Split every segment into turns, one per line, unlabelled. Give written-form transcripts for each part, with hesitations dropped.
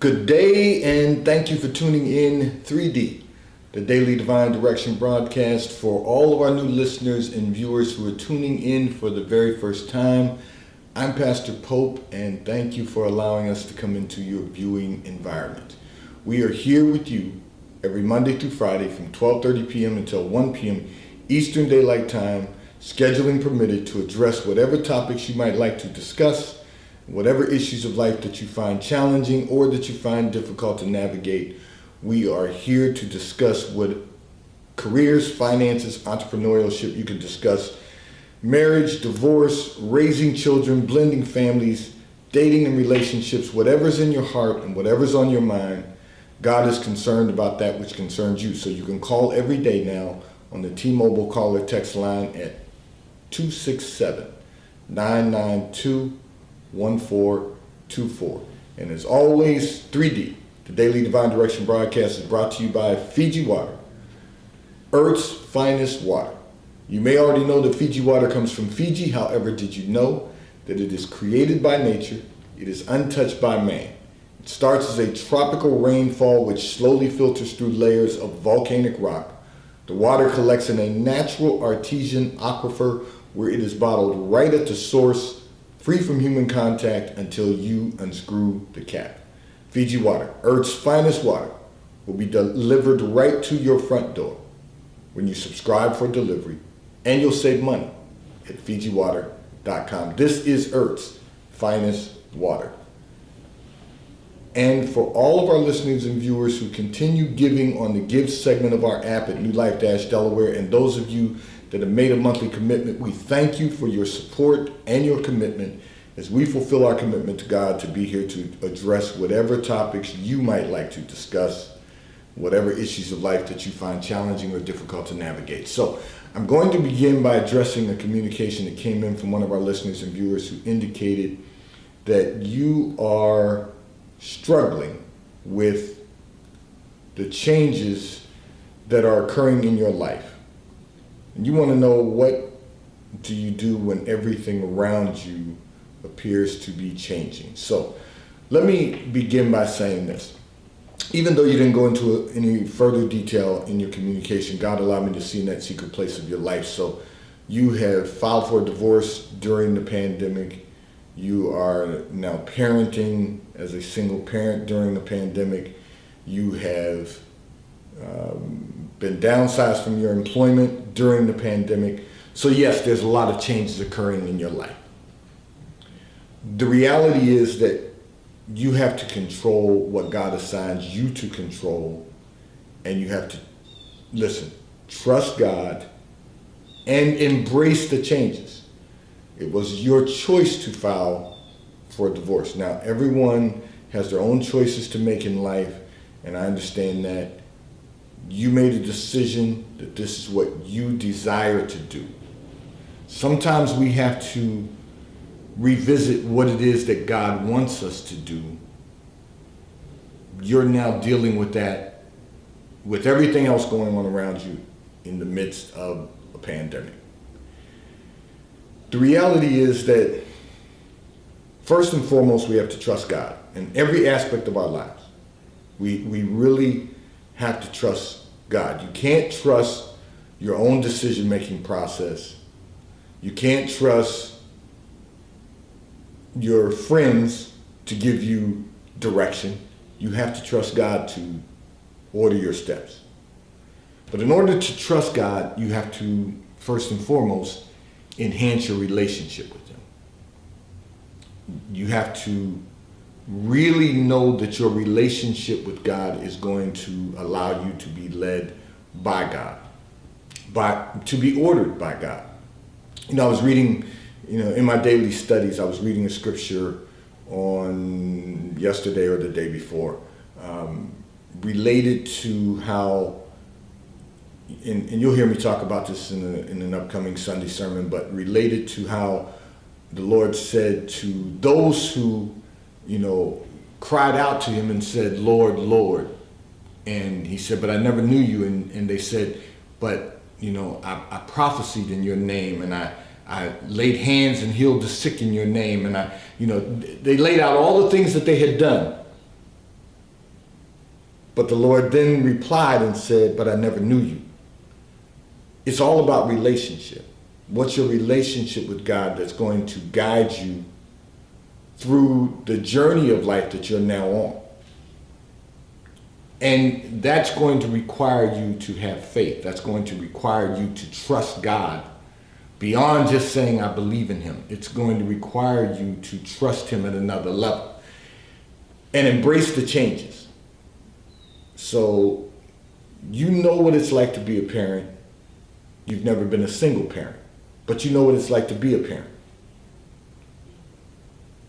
Good day, and thank you for tuning in 3D, the Daily Divine Direction broadcast. For all of our new listeners and viewers who are tuning in for the very first time, I'm Pastor Pope, and thank you for allowing us to come into your viewing environment. We are here with you every Monday through Friday from 12:30 p.m. until 1 p.m. Eastern Daylight Time, scheduling permitted, to address whatever topics you might like to discuss, whatever issues of life that you find challenging or that you find difficult to navigate. We are here to discuss what careers, finances, entrepreneurship. You can discuss marriage, divorce, raising children, blending families, dating and relationships, whatever's in your heart and whatever's on your mind. God is concerned about that which concerns you. So you can call every day now on the T-Mobile caller text line at 267-992-1424. And as always, 3D, the Daily Divine Direction broadcast, is brought to you by Fiji Water, Earth's finest water. You may already know that Fiji water comes from Fiji. However, did you know that it is created by nature? It is untouched by man. It starts as a tropical rainfall which slowly filters through layers of volcanic rock. The water collects in a natural artesian aquifer where it is bottled right at the source, free from human contact until you unscrew the cap. Fiji Water, Earth's finest water, will be delivered right to your front door when you subscribe for delivery, and you'll save money at FijiWater.com. This is Earth's finest water. And for all of our listeners and viewers who continue giving on the Give segment of our app at New Life Delaware, and those of you that have made a monthly commitment, we thank you for your support and your commitment as we fulfill our commitment to God to be here to address whatever topics you might like to discuss, whatever issues of life that you find challenging or difficult to navigate. So I'm going to begin by addressing a communication that came in from one of our listeners and viewers who indicated that you are struggling with the changes that are occurring in your life. And you want to know, what do you do when everything around you appears to be changing? So let me begin by saying this. Even though you didn't go into any further detail in your communication, God allowed me to see in that secret place of your life. So you have filed for a divorce during the pandemic. You are now parenting as a single parent during the pandemic. You have been downsized from your employment during the pandemic. So yes, there's a lot of changes occurring in your life. The reality is that you have to control what God assigns you to control, and you have to, trust God and embrace the changes. It was your choice to file for a divorce. Now, everyone has their own choices to make in life, and I understand that. You made a decision that this is what you desire to do. Sometimes we have to revisit what it is that God wants us to do. You're now dealing with that, with everything else going on around you in the midst of a pandemic. The reality is that first and foremost, we have to trust God in every aspect of our lives. We really have to trust God. You can't trust your own decision-making process. You can't trust your friends to give you direction. You have to trust God to order your steps. But in order to trust God, you have to, first and foremost, enhance your relationship with Him. You have to really know that your relationship with God is going to allow you to be led by God, to be ordered by God. I was reading, in my daily studies, I was reading a scripture on yesterday or the day before, related to how, and you'll hear me talk about this in an upcoming Sunday sermon, but related to how the Lord said to those who cried out to Him and said, "Lord, Lord." And He said, "But I never knew you." And they said, "But, I prophesied in your name, and I laid hands and healed the sick in your name." And they laid out all the things that they had done. But the Lord then replied and said, but I never knew you. It's all about relationship. What's your relationship with God that's going to guide you through the journey of life that you're now on? And that's going to require you to have faith. That's going to require you to trust God beyond just saying, I believe in him. It's going to require you to trust him at another level and embrace the changes. So you know what it's like to be a parent. You've never been a single parent, but you know what it's like to be a parent.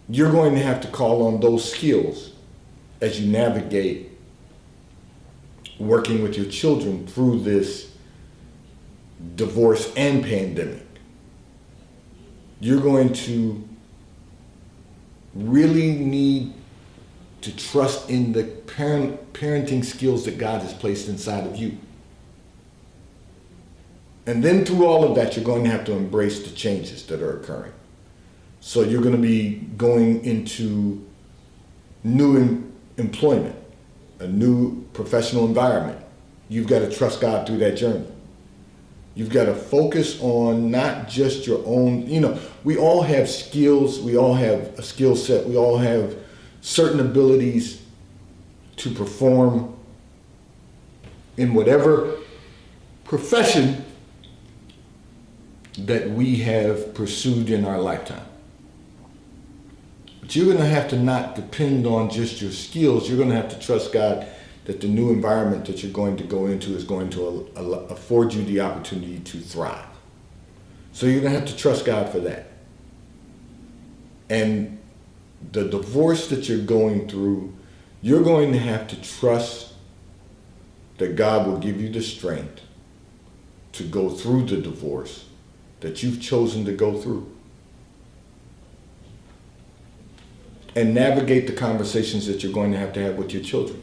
You're going to have to call on those skills as you navigate working with your children through this divorce and pandemic. You're going to really need to trust in the parenting skills that God has placed inside of you. And then through all of that, you're going to have to embrace the changes that are occurring. So you're going to be going into new employment, a new professional environment. You've got to trust God through that journey. You've got to focus on not just your own, we all have skills, we all have a skill set, we all have certain abilities to perform in whatever profession that we have pursued in our lifetime. But you're going to have to not depend on just your skills. You're going to have to trust God that the new environment that you're going to go into is going to afford you the opportunity to thrive. So you're going to have to trust God for that. And the divorce that you're going through, you're going to have to trust that God will give you the strength to go through the divorce that you've chosen to go through. And navigate the conversations that you're going to have with your children.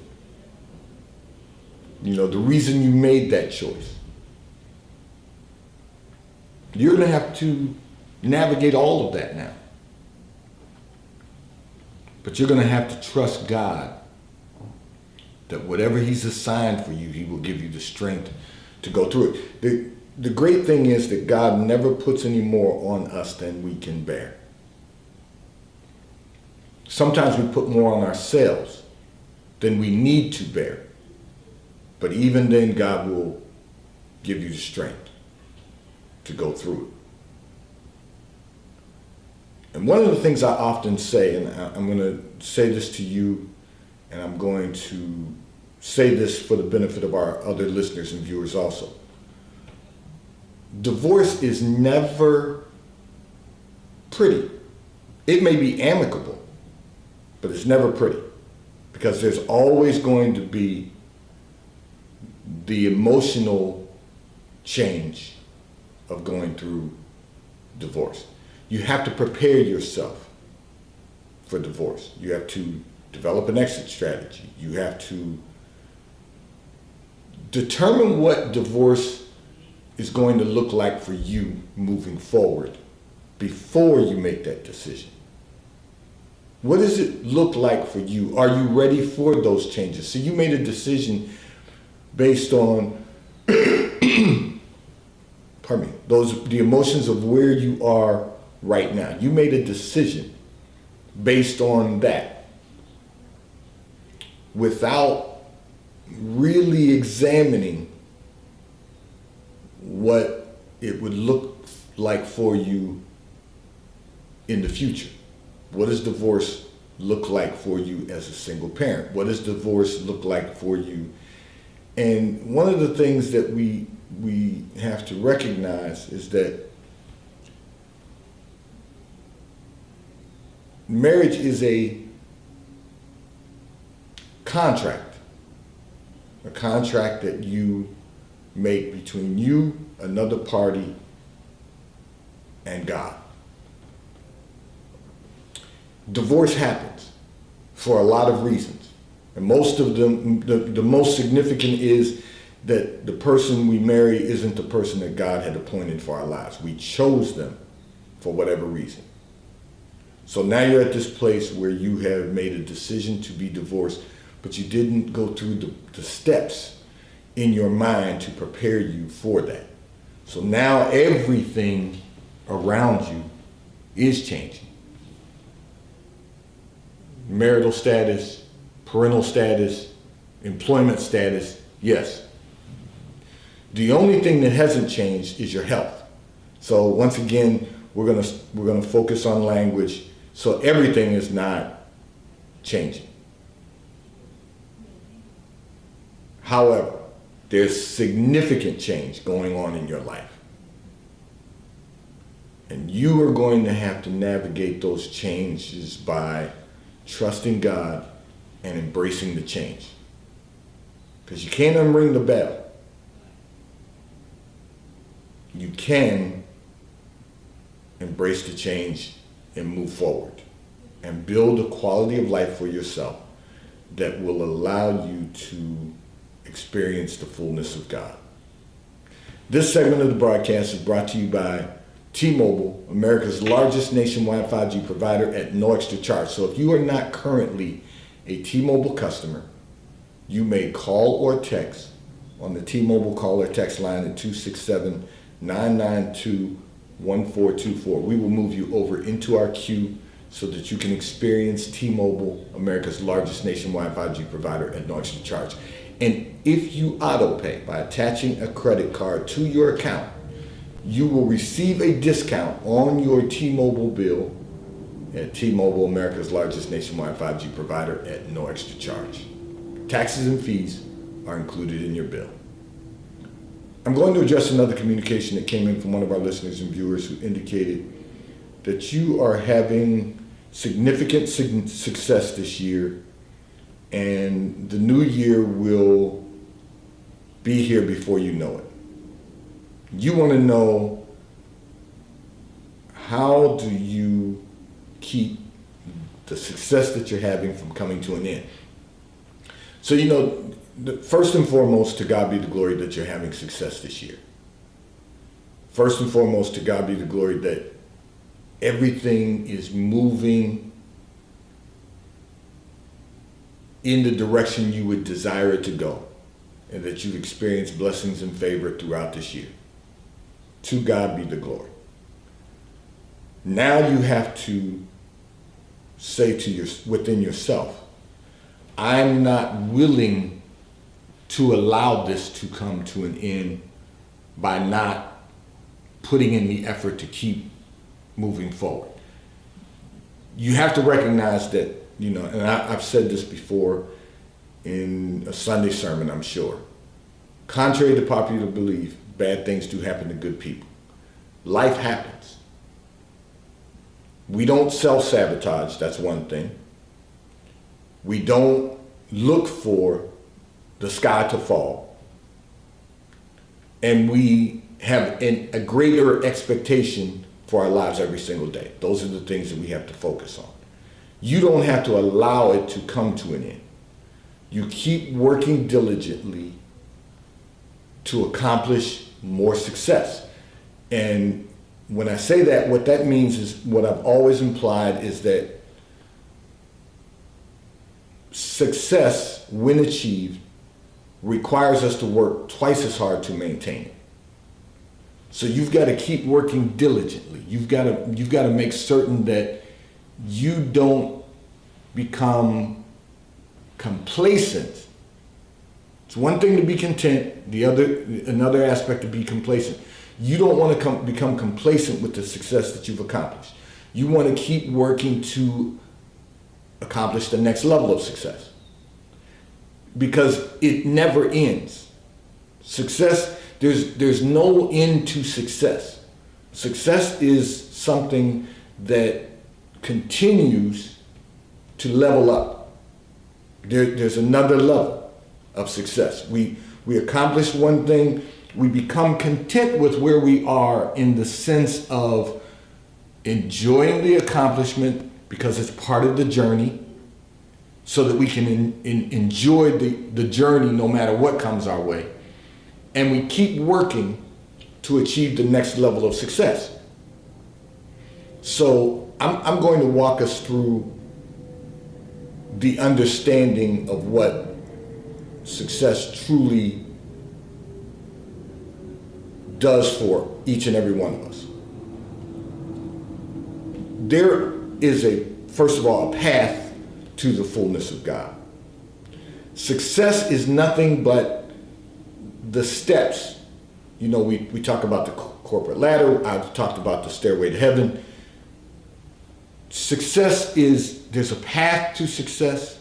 The reason you made that choice. You're going to have to navigate all of that now. But you're going to have to trust God that whatever he's assigned for you, he will give you the strength to go through it. The great thing is that God never puts any more on us than we can bear. Sometimes we put more on ourselves than we need to bear. But even then, God will give you the strength to go through it. And one of the things I often say, and I'm going to say this to you, and I'm going to say this for the benefit of our other listeners and viewers also. Divorce is never pretty. It may be amicable, but it's never pretty, because there's always going to be the emotional change of going through divorce. You have to prepare yourself for divorce. You have to develop an exit strategy. You have to determine what divorce is going to look like for you moving forward before you make that decision. What does it look like for you? Are you ready for those changes? So you made a decision based on the emotions of where you are right now. You made a decision based on that without really examining what it would look like for you in the future. What does divorce look like for you as a single parent? What does divorce look like for you? And one of the things that we have to recognize is that marriage is a contract that you make between you, another party, and God. Divorce happens for a lot of reasons. And most of them, the most significant is that the person we marry isn't the person that God had appointed for our lives. We chose them for whatever reason. So now you're at this place where you have made a decision to be divorced, but you didn't go through the steps in your mind to prepare you for that. So now everything around you is changing. Marital status, parental status, employment status, yes. The only thing that hasn't changed is your health. So once again, we're gonna focus on language. So everything is not changing. However, there's significant change going on in your life. And you are going to have to navigate those changes by trusting God and embracing the change. Because you can't unring the bell. You can embrace the change and move forward and build a quality of life for yourself that will allow you to experience the fullness of God. This segment of the broadcast is brought to you by T-Mobile, America's largest nationwide 5G provider at no extra charge. So if you are not currently a T-Mobile customer, you may call or text on the T-Mobile call or text line at 267-992-1424. We will move you over into our queue so that you can experience T-Mobile, America's largest nationwide 5G provider at no extra charge. And if you auto pay by attaching a credit card to your account, you will receive a discount on your T-Mobile bill at T-Mobile, America's largest nationwide 5G provider at no extra charge. Taxes and fees are included in your bill. I'm going to address another communication that came in from one of our listeners and viewers who indicated that you are having significant success this year, and the new year will be here before you know it. You want to know, how do you keep the success that you're having from coming to an end? So, first and foremost, to God be the glory that you're having success this year. First and foremost, to God be the glory that everything is moving in the direction you would desire it to go, and that you've experienced blessings and favor throughout this year. To God be the glory. Now you have to say within yourself, I'm not willing to allow this to come to an end by not putting in the effort to keep moving forward. You have to recognize that, and I've said this before in a Sunday sermon, I'm sure. Contrary to popular belief, bad things do happen to good people. Life happens. We don't self-sabotage, that's one thing. We don't look for the sky to fall. And we have a greater expectation for our lives every single day. Those are the things that we have to focus on. You don't have to allow it to come to an end. You keep working diligently to accomplish more success. And when I say that, what that means is, what I've always implied is that success, when achieved, requires us to work twice as hard to maintain it. So you've got to keep working diligently. You've got to make certain that you don't become complacent. It's one thing to be content, another aspect to be complacent. You don't want to become complacent with the success that you've accomplished. You want to keep working to accomplish the next level of success, because it never ends. Success, there's no end to success. Success is something that continues to level up. There's another level of success. We accomplish one thing, we become content with where we are in the sense of enjoying the accomplishment because it's part of the journey, so that we can enjoy the journey no matter what comes our way. And we keep working to achieve the next level of success. So I'm going to walk us through the understanding of what success truly does for each and every one of us. There is first of all, a path to the fullness of God. Success is nothing but the steps. You know, we talk about the corporate ladder. I've talked about the stairway to heaven. Success there's a path to success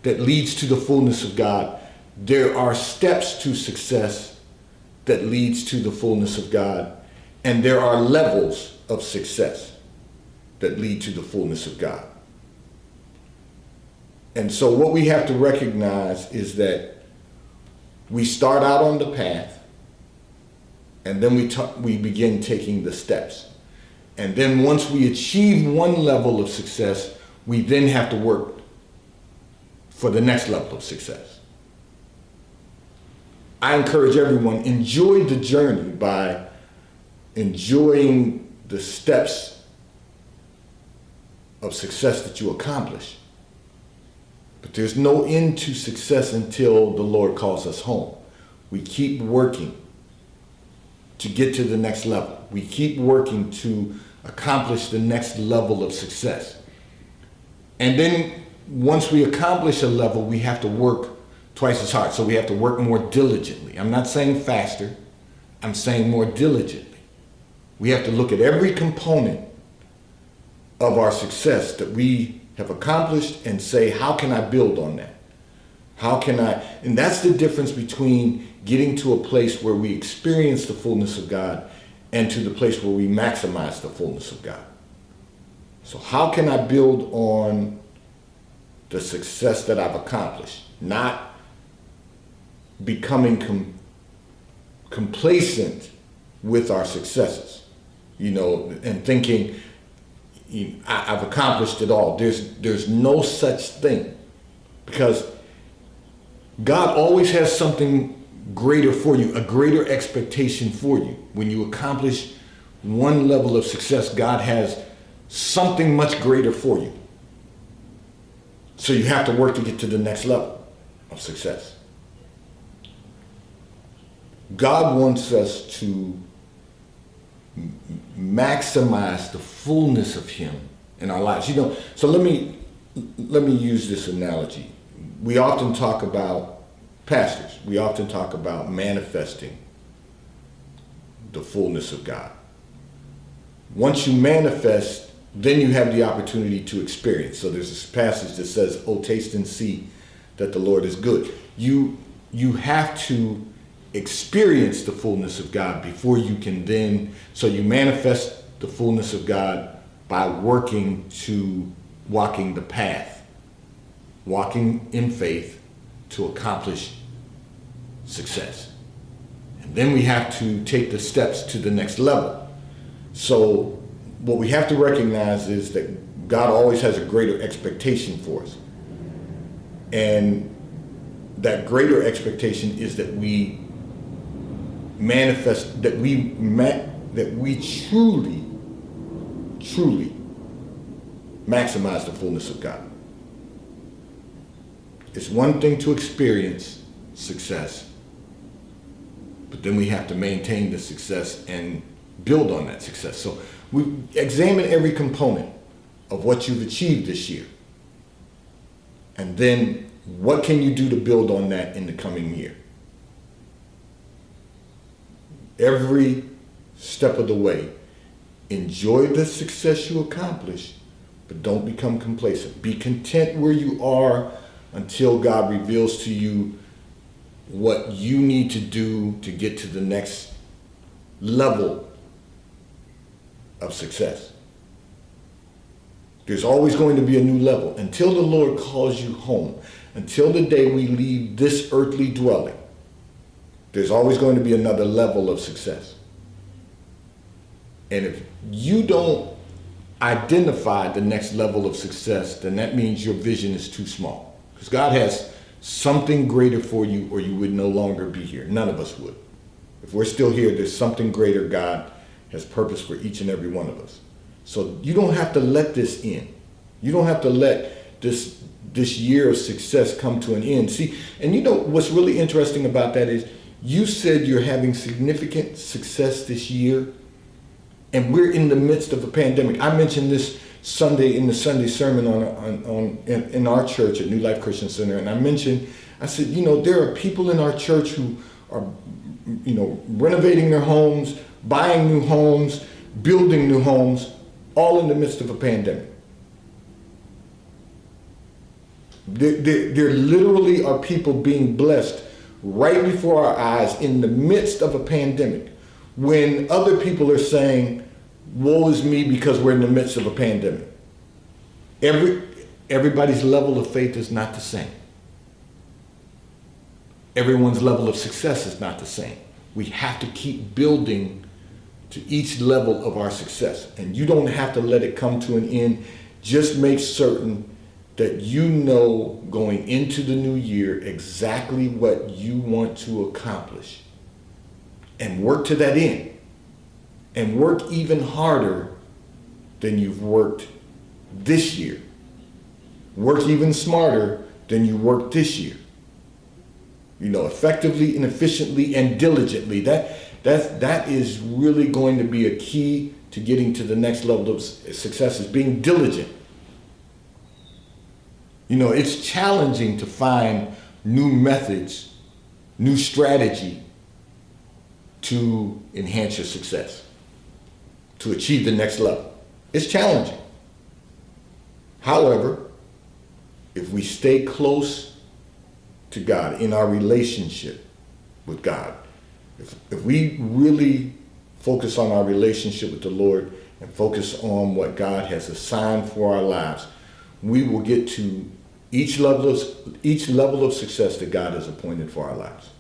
that leads to the fullness of God. There are steps to success that leads to the fullness of God. And there are levels of success that lead to the fullness of God. And so what we have to recognize is that we start out on the path, and then we begin taking the steps. And then once we achieve one level of success, we then have to work for the next level of success. I encourage everyone, enjoy the journey by enjoying the steps of success that you accomplish. But there's no end to success until the Lord calls us home. We keep working to get to the next level. We keep working to accomplish the next level of success. And then once we accomplish a level, we have to work twice as hard. So we have to work more diligently. I'm not saying faster. I'm saying more diligently. We have to look at every component of our success that we have accomplished and say, how can I build on that? How can I? And that's the difference between getting to a place where we experience the fullness of God and to the place where we maximize the fullness of God. So how can I build on the success that I've accomplished? Not becoming complacent with our successes, and thinking, I've accomplished it all. There's no such thing, because God always has something greater for you, a greater expectation for you. When you accomplish one level of success, God has something much greater for you. So you have to work to get to the next level of success. God wants us to maximize the fullness of Him in our lives. So let me use this analogy. We often talk about pastors. We often talk about manifesting the fullness of God. Once you manifest, then you have the opportunity to experience. So there's this passage that says, "Oh, taste and see that the Lord is good." You have to experience the fullness of God before you can then, so you manifest the fullness of God by working to walking the path, walking in faith to accomplish success. And then we have to take the steps to the next level. So what we have to recognize is that God always has a greater expectation for us. And that greater expectation is that we manifest, that we truly maximize the fullness of God. It's one thing to experience success, but then we have to maintain the success and build on that success. So we examine every component of what you've achieved this year. And then what can you do to build on that in the coming year? Every step of the way, enjoy the success you accomplish, but don't become complacent. Be content where you are until God reveals to you what you need to do to get to the next level of success. There's always going to be a new level. Until the Lord calls you home, until the day we leave this earthly dwelling, there's always going to be another level of success. And if you don't identify the next level of success, then that means your vision is too small. Because God has something greater for you, or you would no longer be here. None of us would. If we're still here, there's something greater God has purpose for each and every one of us. So you don't have to let this in. You don't have to let this year of success come to an end. See, and you know what's really interesting about that is you said you're having significant success this year, and we're in the midst of a pandemic. I mentioned this Sunday in the Sunday sermon in our church at New Life Christian Center, and I said, you know, there are people in our church who are, you know, renovating their homes, buying new homes, building new homes, all in the midst of a pandemic. There literally are people being blessed right before our eyes in the midst of a pandemic, when other people are saying, woe is me because we're in the midst of a pandemic. Everybody's level of faith is not the same. Everyone's level of success is not the same. We have to keep building to each level of our success. And you don't have to let it come to an end. Just make certain that you know going into the new year exactly what you want to accomplish. And work to that end. And work even harder than you've worked this year. Work even smarter than you worked this year. You know, effectively and efficiently and diligently. That is really going to be a key to getting to the next level of success, is being diligent. You know, it's challenging to find new methods, new strategy to enhance your success, to achieve the next level. It's challenging. However, if we stay close to God in our relationship with God, if we really focus on our relationship with the Lord and focus on what God has assigned for our lives, we will get to each level of success that God has appointed for our lives.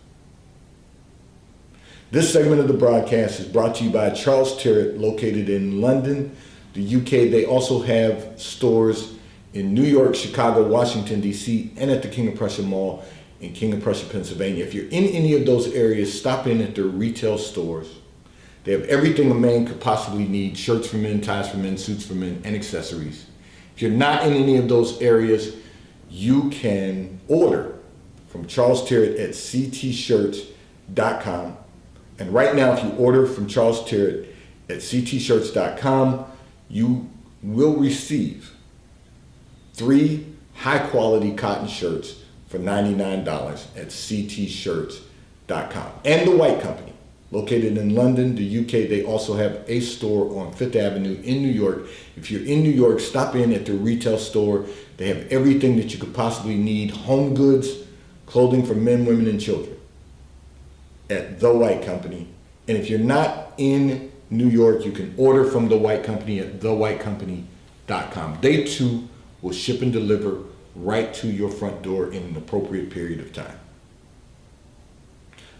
This segment of the broadcast is brought to you by Charles Tyrwhitt, located in London, the UK. They also have stores in New York, Chicago, Washington, D.C., and at the King of Prussia Mall in King of Prussia, Pennsylvania. If you're in any of those areas, stop in at their retail stores. They have everything a man could possibly need: shirts for men, ties for men, suits for men, and accessories. If you're not in any of those areas, you can order from Charles Tyrwhitt at ctshirts.com. And right now, if you order from Charles Tyrwhitt at ctshirts.com, you will receive 3 high-quality cotton shirts for $99 at ctshirts.com. And The White Company, located in London, the UK. They also have a store on Fifth Avenue in New York. If you're in New York, stop in at their retail store. They have everything that you could possibly need: home goods, clothing for men, women, and children, at The White Company. And if you're not in New York, you can order from The White Company at thewhitecompany.com. They too will ship and deliver right to your front door in an appropriate period of time.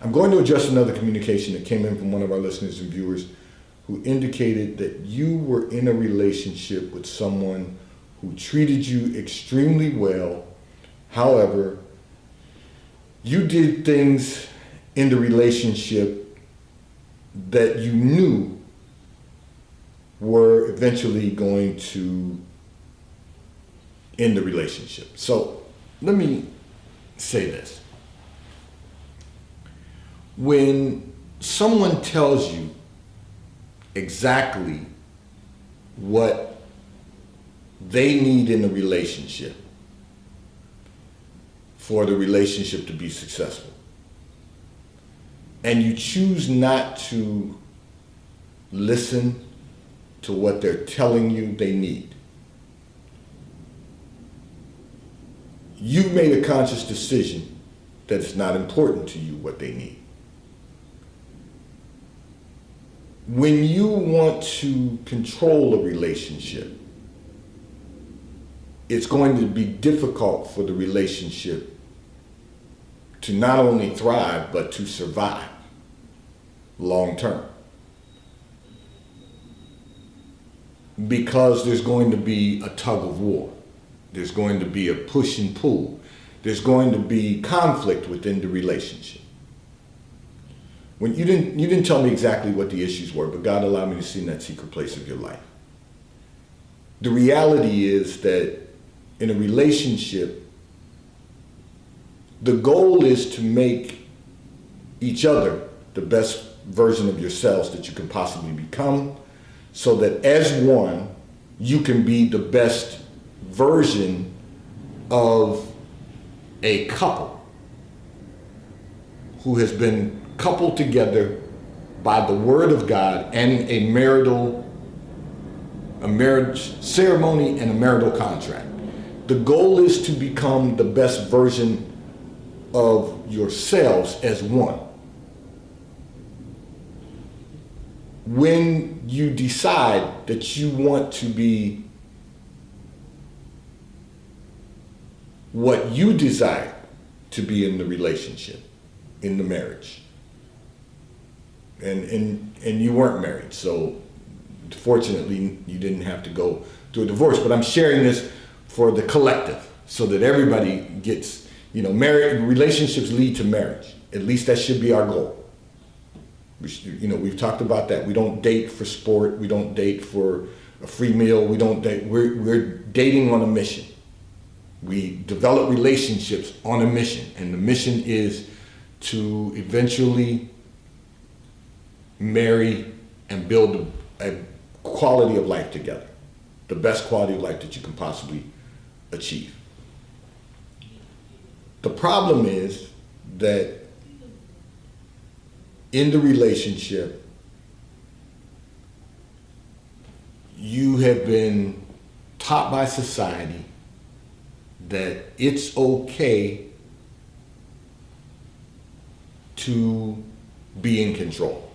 I'm going to address another communication that came in from one of our listeners and viewers, who indicated that you were in a relationship with someone who treated you extremely well. However, you did things in the relationship that you knew were eventually going to end the relationship. So let me say this. When someone tells you exactly what they need in a relationship for the relationship to be successful, and you choose not to listen to what they're telling you they need, you've made a conscious decision that it's not important to you what they need. When you want to control a relationship, it's going to be difficult for the relationship to not only thrive, but to survive long term. Because there's going to be a tug of war. There's going to be a push and pull. There's going to be conflict within the relationship. When you didn't tell me exactly what the issues were, but God allowed me to see in that secret place of your life. The reality is that in a relationship, the goal is to make each other the best version of yourselves that you can possibly become, so that as one, you can be the best version of a couple who has been coupled together by the word of God and a marriage ceremony and a marital contract. The goal is to become the best version of yourselves as one. When you decide that you want to be what you desire to be in the relationship, in the marriage, and you weren't married, so fortunately you didn't have to go through a divorce, but I'm sharing this for the collective so that everybody gets, marriage relationships lead to marriage. At least that should be our goal. We've talked about that. We don't date for sport. We don't date for a free meal. We don't date. We're dating on a mission. We develop relationships on a mission, and the mission is to eventually marry and build a quality of life together, the best quality of life that you can possibly achieve. The problem is that in the relationship, you have been taught by society that it's okay to be in control.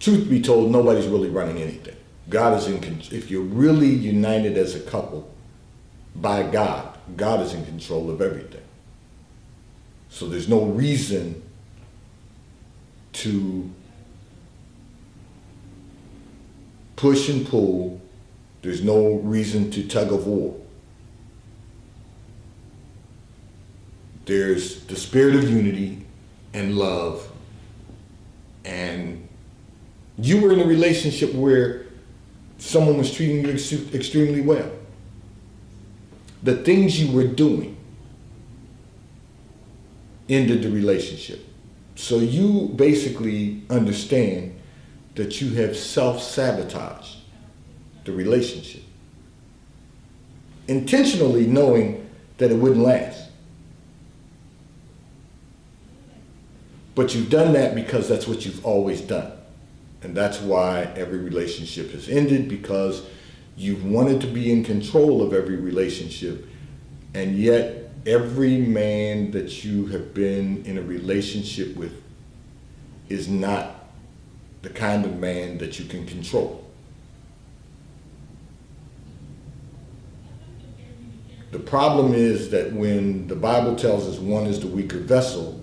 Truth be told, nobody's really running anything. God is in control. If you're really united as a couple by God, God is in control of everything. So there's no reason to push and pull. There's no reason to tug of war. There's the spirit of unity and love. And you were in a relationship where someone was treating you extremely well. The things you were doing ended the relationship. So you basically understand that you have self-sabotaged the relationship, intentionally knowing that it wouldn't last. But you've done that because that's what you've always done. And that's why every relationship has ended, because you've wanted to be in control of every relationship, and yet every man that you have been in a relationship with is not the kind of man that you can control. The problem is that when the Bible tells us one is the weaker vessel,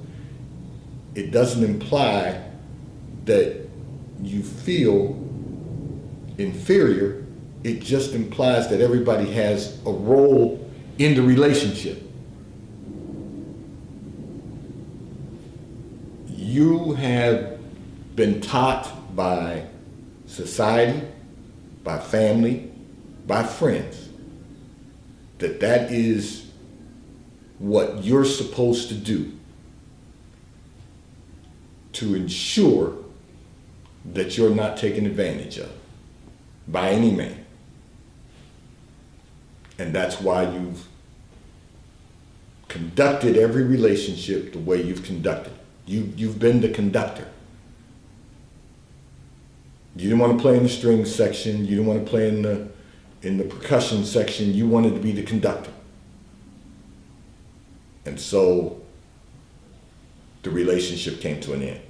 it doesn't imply that you feel inferior. It just implies that everybody has a role in the relationship. You have been taught by society, by family, by friends, that that is what you're supposed to do to ensure that you're not taken advantage of by any man. And that's why you've conducted every relationship the way you've conducted. You've been the conductor. You didn't want to play in the strings section. You didn't want to play in the percussion section. You wanted to be the conductor. And so the relationship came to an end.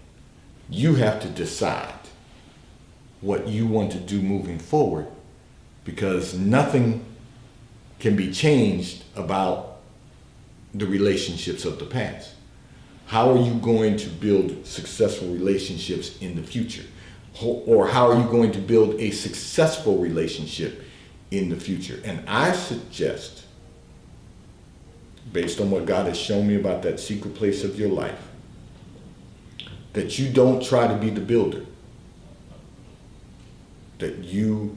You have to decide what you want to do moving forward, because nothing can be changed about the relationships of the past. How are you going to build successful relationships in the future? Or how are you going to build a successful relationship in the future? And I suggest, based on what God has shown me about that secret place of your life, that you don't try to be the builder, that you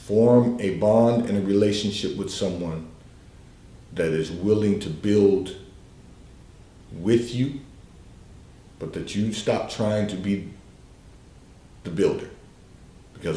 form a bond and a relationship with someone that is willing to build with you, but that you stop trying to be the builder.